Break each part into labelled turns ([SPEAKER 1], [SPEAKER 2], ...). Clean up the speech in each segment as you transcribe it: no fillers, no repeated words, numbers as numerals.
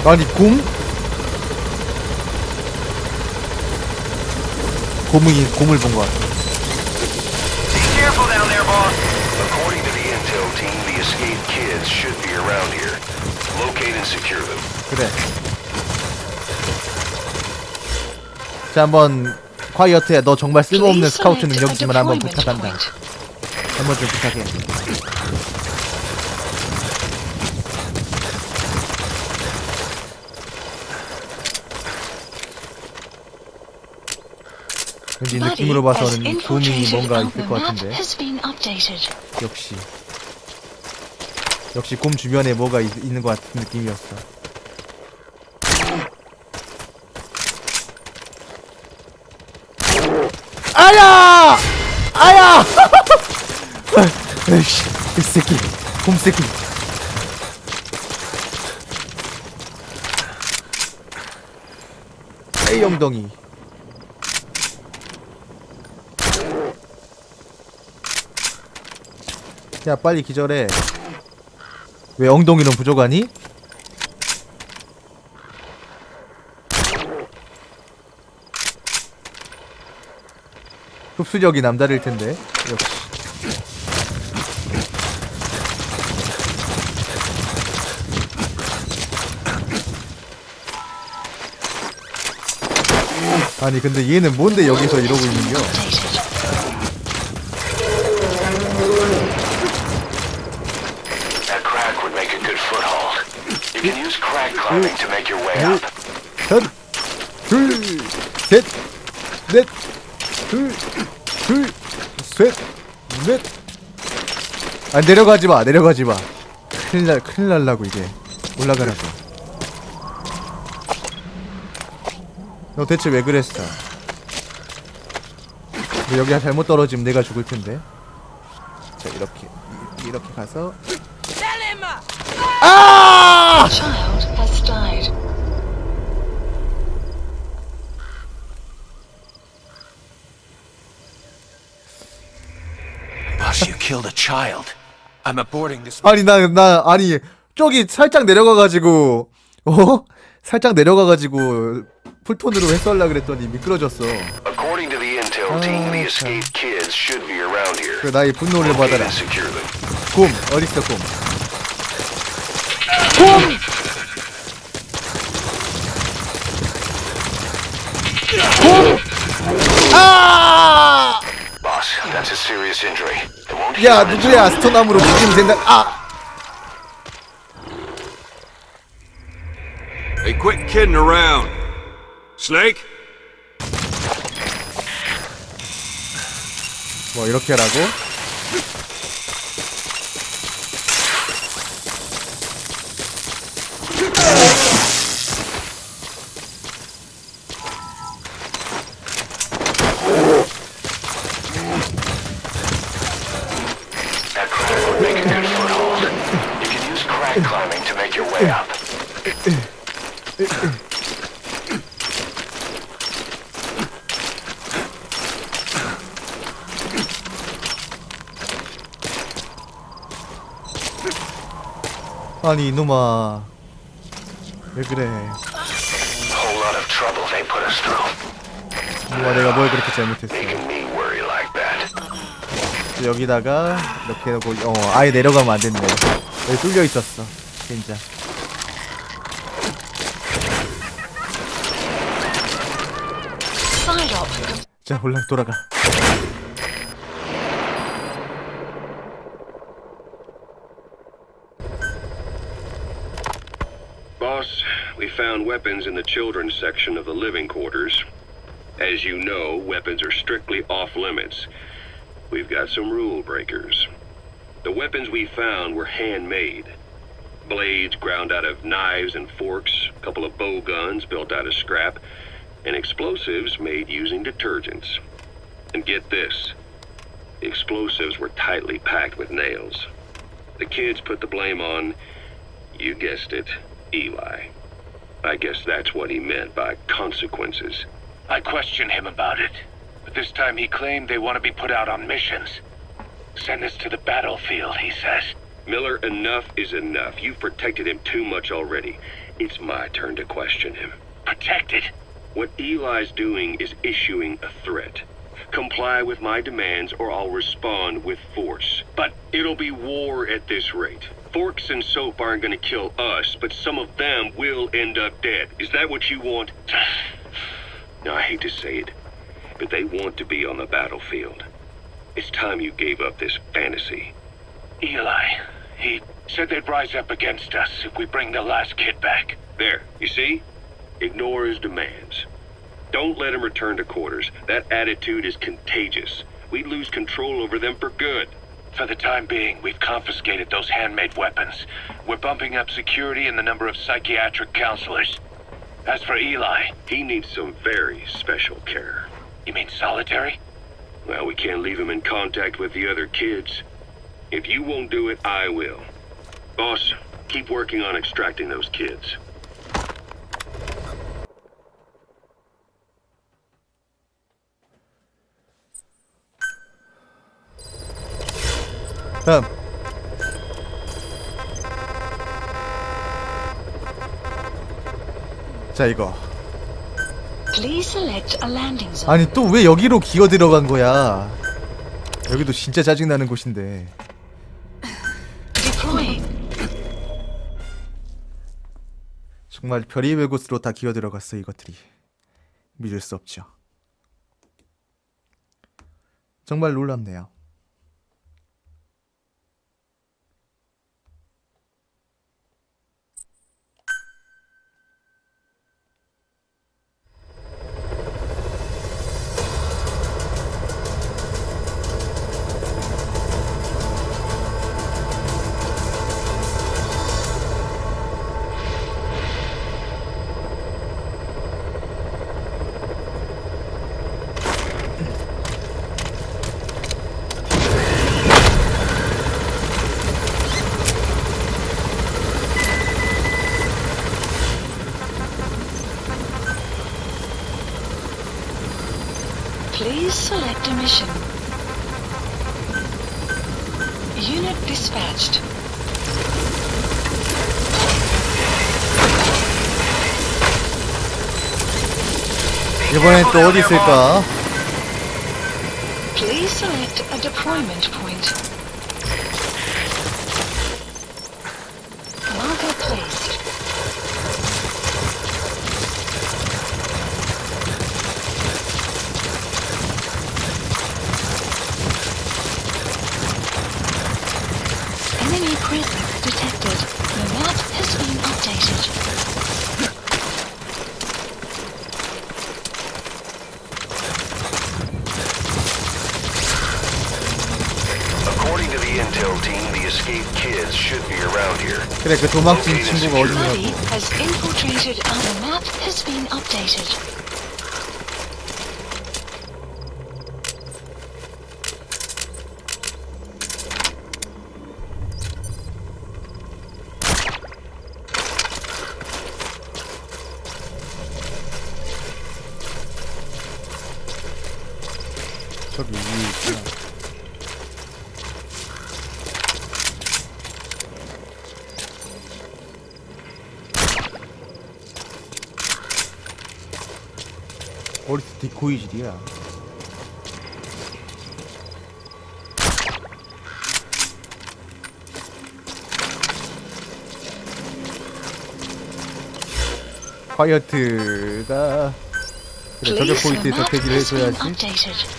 [SPEAKER 1] 아니 곰을 본 것 같아. 그래. 자, 한번 콰이어트야, 너 정말 쓸모없는 스카우트 능력이지만 한번 부탁한다. 한번 좀 부탁해. 왠지 느낌으로 봐서는 곰이 뭔가 있을 것 같은데. 역시 곰 주변에 뭐가 있는 것 같은 느낌이었어. 아야! 아야! 에이씨, 이 새끼, 곰 새끼. 에이 엉덩이. 야, 빨리 기절해. 왜 엉덩이는 부족하니? 흡수력이 남다를 텐데. 역시. 아니 근데 얘는 뭔데 여기서 이러고 있는겨? 둘, 셋, 넷, 둘, 셋, 넷. 아, 내려가지 마, 내려가지 마. 큰일 날라고 이제. 올라가라고. 너 대체 왜 그랬어? 너 여기 잘못 떨어지면 내가 죽을 텐데. 자, 이렇게 가서. 아!
[SPEAKER 2] You killed a child. I'm aborting this.
[SPEAKER 1] 아니 아니 저기 살짝 내려가가지고 살짝 내려가가지고 풀톤으로 해설라 그랬더니 미끄러졌어.
[SPEAKER 3] According to the intel team, the escaped kids should be around here.
[SPEAKER 1] 그 나의 분노를 받아라. 곰 어딨어 곰? 곰! 곰! 아!
[SPEAKER 3] Boss, that's a serious injury.
[SPEAKER 1] 야, 누구야? 스톤함으로 죽이면 된다. 아!
[SPEAKER 4] Hey, quit kidding around. Snake?
[SPEAKER 1] 뭐 이렇게 하라고?
[SPEAKER 3] Climbing to make your way up.
[SPEAKER 1] 아니 이놈아 왜 그래?
[SPEAKER 3] Whole lot of trouble they put us through.
[SPEAKER 1] 뭐야 내가 뭘 그렇게 잘못했어?
[SPEAKER 3] Making me worry like that.
[SPEAKER 1] 여기다가 이렇게 해놓고 아예 내려가면 안 된대. 여기 뚫려 있었어 진짜. 자 올라 돌아가.
[SPEAKER 5] Boss, we found weapons in the children's section of the living quarters. As you know, weapons are strictly off limits. We've got some rule breakers. The weapons we found were handmade. Blades ground out of knives and forks, a couple of bow guns built out of scrap, and explosives made using detergents. And get this, the explosives were tightly packed with nails. The kids put the blame on, you guessed it, Eli. I guess that's what he meant by consequences.
[SPEAKER 6] I questioned him about it, but this time he claimed they want to be put out on missions. Send us to the battlefield, he says.
[SPEAKER 5] Miller, enough is enough. You've protected him too much already. it's my turn to question him.
[SPEAKER 6] Protected.
[SPEAKER 5] What Eli's doing is issuing a threat. Comply with my demands or I'll respond with force. But it'll be war at this rate. Forks and soap aren't gonna kill us, but some of them will end up dead. Is that what you want? Now, I hate to say it, but they want to be on the battlefield. It's time you gave up this fantasy.
[SPEAKER 6] Eli, he said they'd rise up against us if we bring the last kid back.
[SPEAKER 5] There, you see? Ignore his demands. Don't let him return to quarters. That attitude is contagious. We'd lose control over them for good.
[SPEAKER 6] For the time being, we've confiscated those handmade weapons. We're bumping up security and the number of psychiatric counselors. As for Eli,
[SPEAKER 5] He needs some very special care.
[SPEAKER 6] you mean solitary?
[SPEAKER 5] Well, we can't leave him in contact with the other kids. If you won't do it, I will. Boss, keep working on extracting those kids.
[SPEAKER 1] 다음. 자, 이거.
[SPEAKER 7] Please select a landing zone.
[SPEAKER 1] 아니 또 왜 여기로 기어 들어간 거야? 여기도 진짜 짜증나는 곳인데.
[SPEAKER 7] Deploying.
[SPEAKER 1] 정말 별의별 곳으로 다 기어 들어갔어 이것들이. 믿을 수 없죠. 정말 놀랍네요.
[SPEAKER 7] Please select a mission. Unit dispatched.
[SPEAKER 1] 이번엔 또 어디 있을까?
[SPEAKER 7] Please select a deployment point. Marker placed. Enemy presence detected. The map has been updated.
[SPEAKER 3] According to the intel team, the escaped kids should be around here.
[SPEAKER 1] 그래 그 도망친 친구가
[SPEAKER 7] Body
[SPEAKER 1] 어디냐고.
[SPEAKER 7] has infiltrated and the map has been updated.
[SPEAKER 1] 저기 위에 있구나. 어디서 디코이질이야. 콰이어트가 그래 저격
[SPEAKER 7] Please, the
[SPEAKER 1] 포인트에서
[SPEAKER 7] map
[SPEAKER 1] 대기를
[SPEAKER 7] has been
[SPEAKER 1] 해줘야지.
[SPEAKER 7] updated.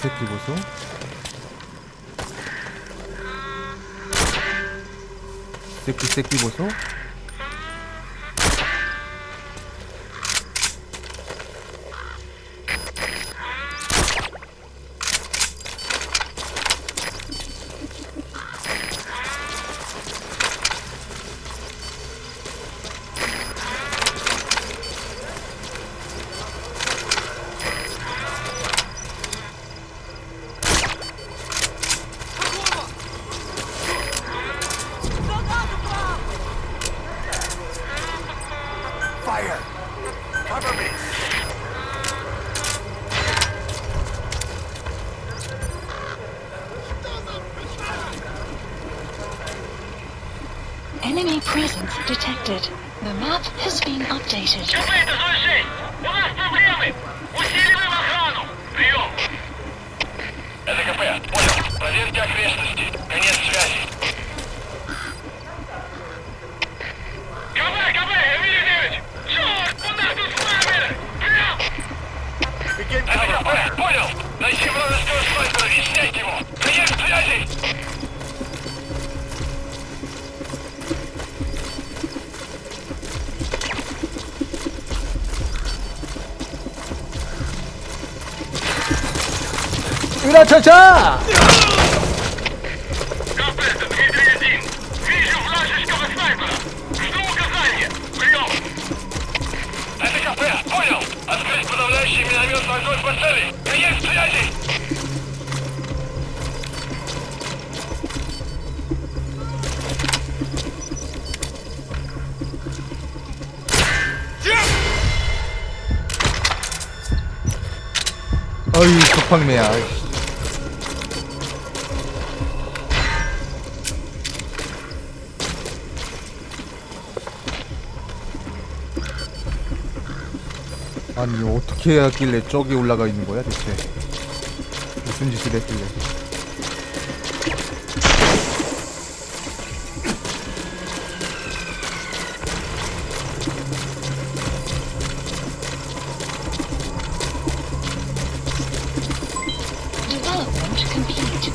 [SPEAKER 1] 새끼 보소. 새끼 보소.
[SPEAKER 7] Enemy presence detected. The map has been updated.
[SPEAKER 6] ДКП, понял. Проверьте окрестности. Конец связи. ДКП, понял. Найти вражеского снайпера и снять его. Конец связи.
[SPEAKER 1] 으라차차!
[SPEAKER 6] ДКП, понял. Открыть подавляющий минометный огонь по цели. Конец связи.
[SPEAKER 1] 어이 급팡매야. 아니 어떻게 하길래 저기 올라가 있는 거야 대체? 무슨 짓을 했길래?
[SPEAKER 7] Development complete.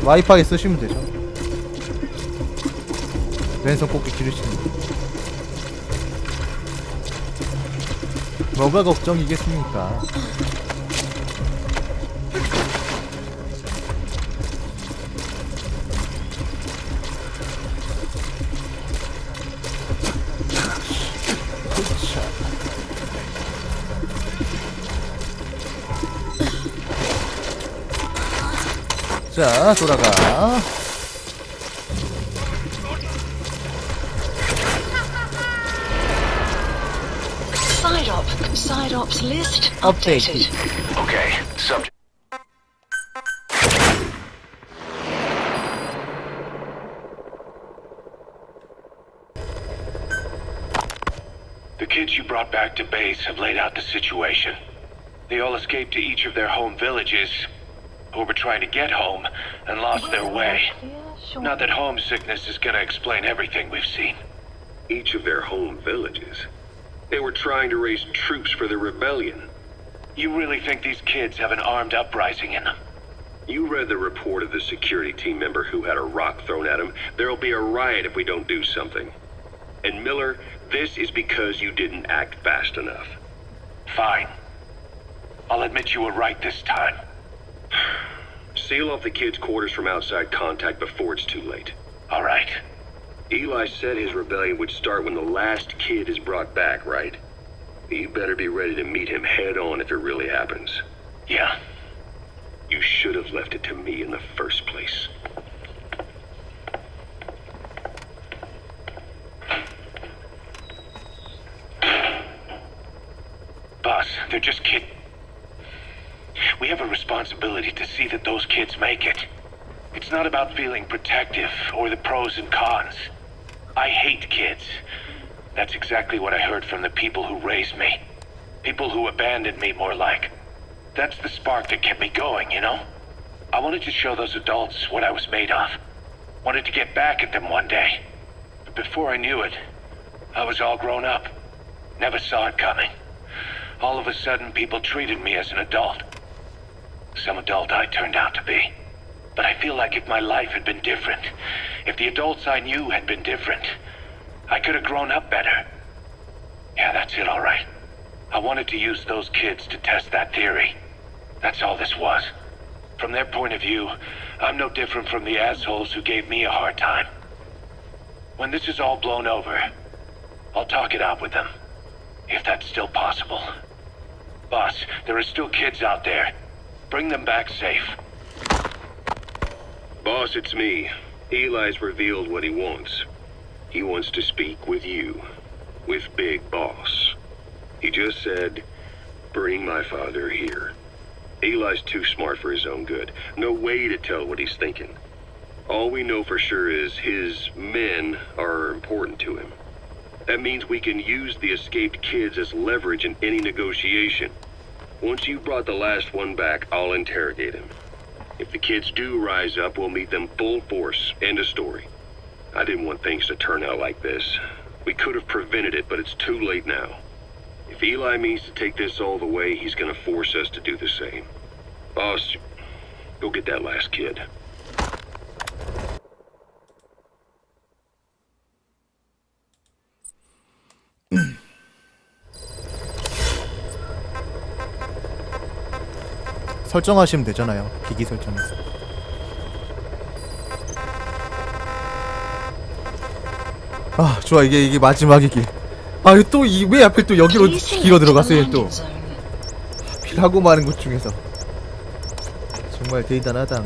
[SPEAKER 1] 와이파이 쓰시면 되죠. 왼손 꼽기 기르시면 뭐가 걱정이겠습니까? 자, 돌아가.
[SPEAKER 7] Side ops list updated.
[SPEAKER 3] Okay, subject.
[SPEAKER 6] The kids you brought back to base have laid out the situation. They all escaped to each of their home villages, or were trying to get home and lost their way. Not that homesickness is gonna explain everything we've seen.
[SPEAKER 5] Each of their home villages. They were trying to raise troops for the rebellion.
[SPEAKER 6] You really think these kids have an armed uprising in them?
[SPEAKER 5] You read the report of the security team member who had a rock thrown at him. There'll be a riot if we don't do something. And Miller, this is because you didn't act fast enough.
[SPEAKER 6] Fine. I'll admit you were right this time.
[SPEAKER 5] Seal off the kids' quarters from outside contact before it's too late.
[SPEAKER 6] All right.
[SPEAKER 5] Eli said his rebellion would start when the last kid is brought back, right? You better be ready to meet him head on if it really happens.
[SPEAKER 6] Yeah.
[SPEAKER 5] You should have left it to me in the first place.
[SPEAKER 6] Boss, they're just kids. We have a responsibility to see that those kids make it. It's not about feeling protective or the pros and cons. I hate kids. That's exactly what I heard from the people who raised me. People who abandoned me, more like. That's the spark that kept me going, you know? I wanted to show those adults what I was made of. Wanted to get back at them one day. But before I knew it, I was all grown up. Never saw it coming. All of a sudden, people treated me as an adult. Some adult I turned out to be. But I feel like if my life had been different, if the adults I knew had been different, I could have grown up better. Yeah, that's it, all right. I wanted to use those kids to test that theory. That's all this was. From their point of view, I'm no different from the assholes who gave me a hard time. When this is all blown over, I'll talk it out with them. If that's still possible. Boss, there are still kids out there. Bring them back safe.
[SPEAKER 5] Boss, it's me. Eli's revealed what he wants. He wants to speak with you. With Big Boss. He just said, bring my father here. Eli's too smart for his own good. No way to tell what he's thinking. All we know for sure is his men are important to him. That means we can use the escaped kids as leverage in any negotiation. Once you've brought the last one back, I'll interrogate him. If the kids do rise up, we'll meet them full force. End of story. I didn't want things to turn out like this. We could have prevented it, but it's too late now. If Eli means to take this all the way, he's gonna force us to do the same. Boss, go get that last kid.
[SPEAKER 1] 설정하시면 되잖아요. 기기 설정에서. 아 좋아 이게 마지막의 길. 아 또 왜 하필 또 여기로 길어 들어갔어요 또. 하고 마는 것 중에서 정말 대단하다.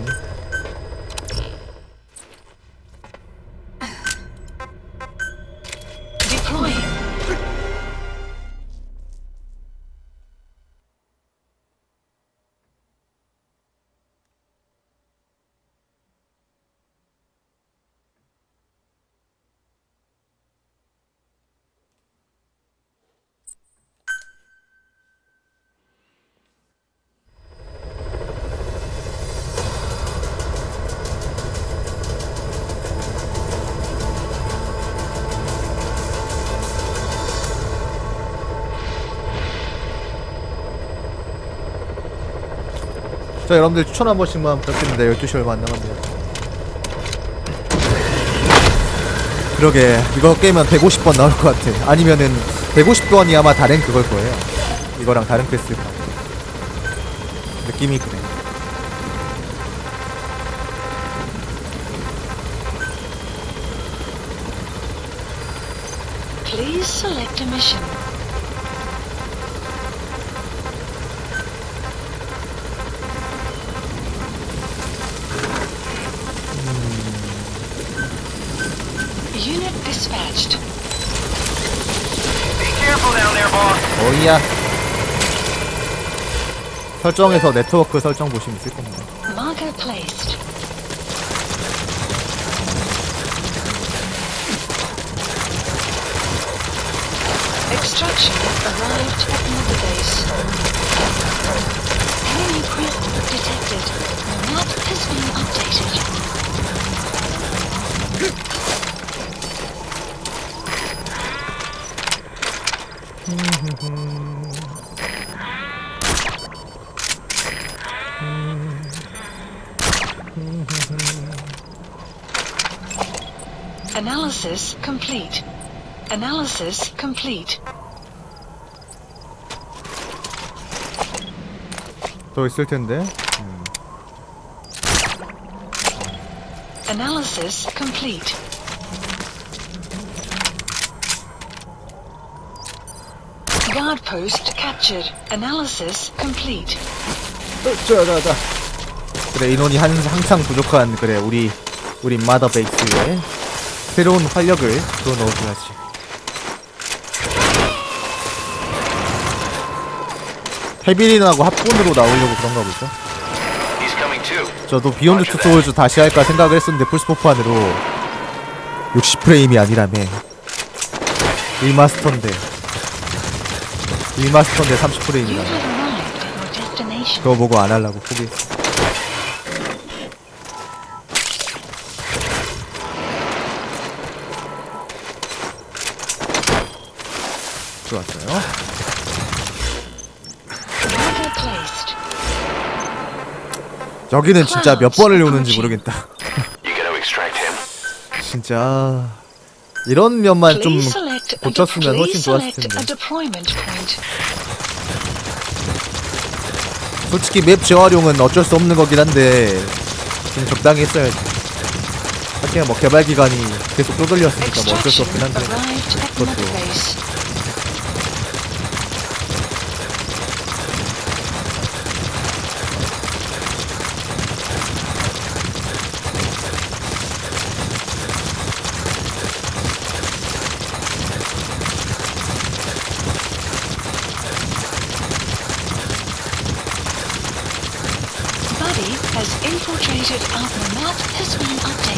[SPEAKER 1] 자 여러분들 추천 한 번씩만 부탁드립니다. 12시 얼마 안 남았네요. 그러게 이거 깨면 150번 나올 것 같아. 아니면은 150번이 아마 다른 그걸 거예요. 이거랑 다른 패스일 것 같아. 느낌이 그래.
[SPEAKER 7] Please select a mission. Unit dispatched.
[SPEAKER 3] Be careful down there, boss.
[SPEAKER 1] 어이야. 설정에서 네트워크 설정 보시면 있을 겁니다.
[SPEAKER 7] Marker placed. Extraction arrived at mother base. Enemy presence detected. The map has been updated. Analysis complete. Analysis complete.
[SPEAKER 1] 또 있을 텐데.
[SPEAKER 7] Analysis complete. Guard post captured. Analysis complete.
[SPEAKER 1] 자자자. 그래 인원이 항상 부족한 그래 우리 마더 베이스에 새로운 활력을 불어넣어줘야지. 헤비린하고 합본으로 나오려고 그런가 보죠. 저도 비욘드 투 소울즈 다시 할까 생각을 했었는데 플스포판으로 60프레임이 아니라며. 리마스터인데 30프레임이라며. 그거 보고 안 하려고 포기했어. 좋았어요. 여기는 진짜 몇 번을 오는지 모르겠다. 진짜 이런 면만 좀 고쳤으면 훨씬 좋았을 텐데. 솔직히 맵 재활용은 어쩔 수 없는 거긴 한데 좀 적당히 했어야지. 하긴 뭐 개발 기간이 계속 쪼들렸으니까 뭐 어쩔 수 없긴 한데 그것도.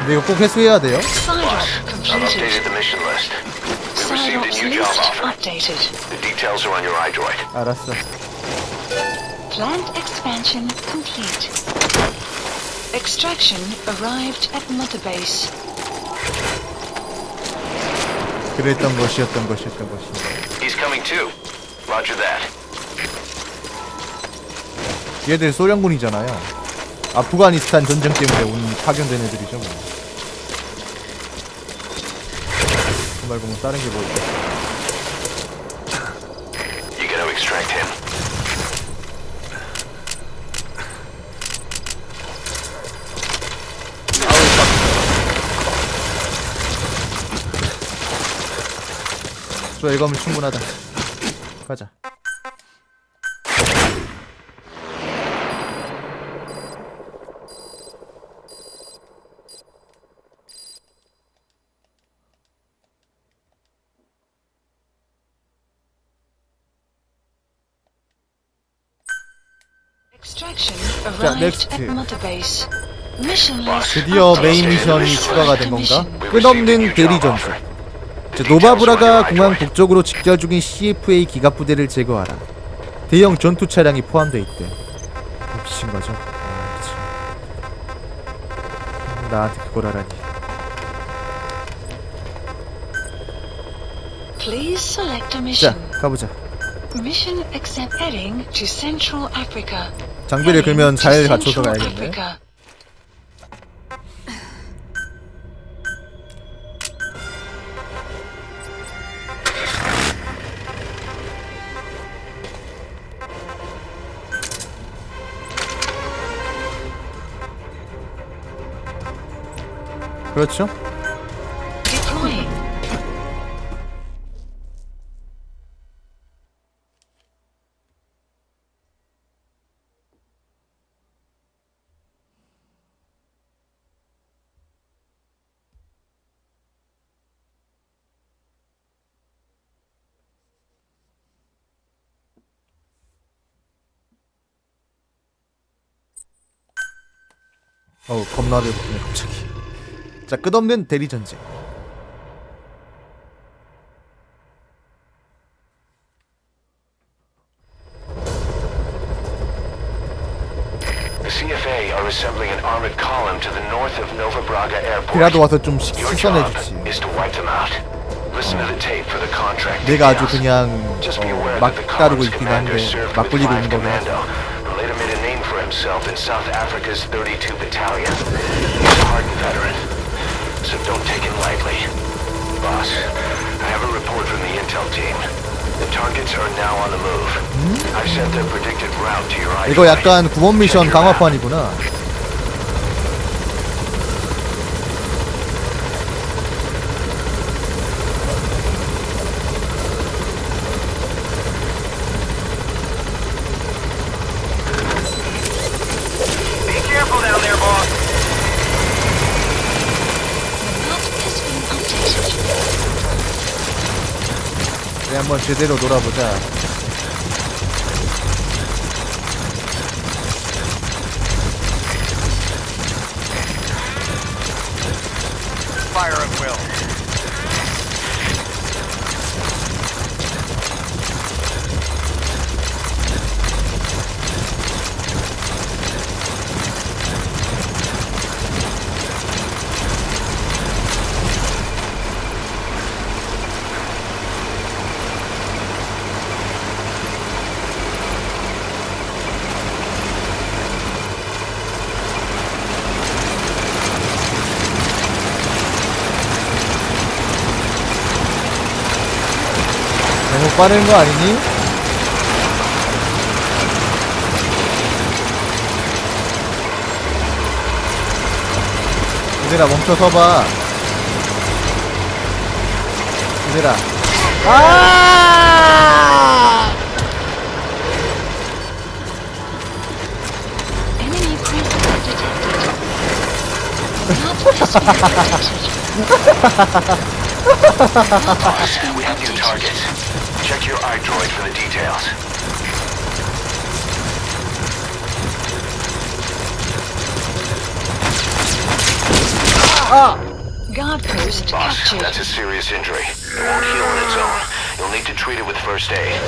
[SPEAKER 1] 근데 이거 꼭 회수해야 돼요?
[SPEAKER 7] Side op
[SPEAKER 3] I've
[SPEAKER 7] completed.
[SPEAKER 3] updated the mission list. We
[SPEAKER 7] Side
[SPEAKER 3] received a
[SPEAKER 7] ops
[SPEAKER 3] new job
[SPEAKER 7] list
[SPEAKER 3] offer.
[SPEAKER 7] updated.
[SPEAKER 3] The details are on your iDroid.
[SPEAKER 1] 알았어.
[SPEAKER 7] Plant expansion complete. Extraction arrived at Mother Base.
[SPEAKER 1] 그랬던 것이었던.
[SPEAKER 3] He's coming too. Roger that.
[SPEAKER 1] 얘들 소련군이잖아요. 아프가니스탄 전쟁 때문에 온 파견된 애들이죠 뭐. 그 말고 뭐 다른 게 뭐 있겠어.
[SPEAKER 3] You gotta extract him.
[SPEAKER 1] 좋아, 이거 하면 충분하다. 가자.
[SPEAKER 7] Extraction
[SPEAKER 1] 자,
[SPEAKER 7] arrived
[SPEAKER 1] 넥스트.
[SPEAKER 7] at Mother Base. Mission list
[SPEAKER 1] 드디어 메인
[SPEAKER 7] updated.
[SPEAKER 1] 미션이 추가가 된 건가?
[SPEAKER 7] Mission.
[SPEAKER 1] 끝없는 대리 전투. 자, 노바브라가 공항 북쪽으로 직결 중인 CFA 기갑 부대를 제거하라. 대형 전투 차량이 포함되어 있대. 미친 거죠? 아, 그치. 나한테 그걸 하라니.
[SPEAKER 7] Please select a mission.
[SPEAKER 1] 자, 가보자.
[SPEAKER 7] Mission accept heading to Central Africa.
[SPEAKER 1] 장비를 그러면 잘
[SPEAKER 7] Heading to
[SPEAKER 1] 갖춰서
[SPEAKER 7] Central
[SPEAKER 1] 가야겠네.
[SPEAKER 7] Africa.
[SPEAKER 1] 그렇죠?
[SPEAKER 7] Deploying.
[SPEAKER 1] 어우, 겁나 배고프네 갑자기. 자, 끝없는 대리 전쟁.
[SPEAKER 3] The CFA are assembling an armored column to the north of Nova Braga Airport.
[SPEAKER 1] 피라도 와서 좀
[SPEAKER 3] Your job
[SPEAKER 1] 시선해주지.
[SPEAKER 3] is to wipe them out. Listen to the tape for the contract.
[SPEAKER 1] 내가 아주
[SPEAKER 3] details.
[SPEAKER 1] 그냥
[SPEAKER 3] Just be aware
[SPEAKER 1] 막
[SPEAKER 3] that the
[SPEAKER 1] 따르고
[SPEAKER 3] column's
[SPEAKER 1] 있긴
[SPEAKER 3] commander
[SPEAKER 1] 한데
[SPEAKER 3] served
[SPEAKER 1] 막
[SPEAKER 3] with
[SPEAKER 1] 굴리고
[SPEAKER 3] 5
[SPEAKER 1] 있는 거긴
[SPEAKER 3] Commando.
[SPEAKER 1] 하지.
[SPEAKER 3] Later made a name for himself in South Africa's 32 Battalion. He's a hardened veteran, so don't take it lightly. Boss, I have a report from the intel team. The targets are now on the move. I've sent their predicted route to your iPhone.
[SPEAKER 1] 이거 약간 구원 미션 강화판이구나.
[SPEAKER 2] Be careful down there, boss.
[SPEAKER 7] Map has been updated.
[SPEAKER 1] 그래, 한번 제대로 놀아보자.
[SPEAKER 2] Fire at will.
[SPEAKER 1] 너무 빠른 거 아니니? 얘들아 멈춰 서봐. 얘들아. 아!
[SPEAKER 7] Enemy presence detected. Map has been updated.
[SPEAKER 3] We have new targets. Check your iDroid for the details.
[SPEAKER 7] Guard post
[SPEAKER 3] Boss,
[SPEAKER 7] captured.
[SPEAKER 3] that's a serious injury. It won't heal on its own. You'll need to treat it with first aid.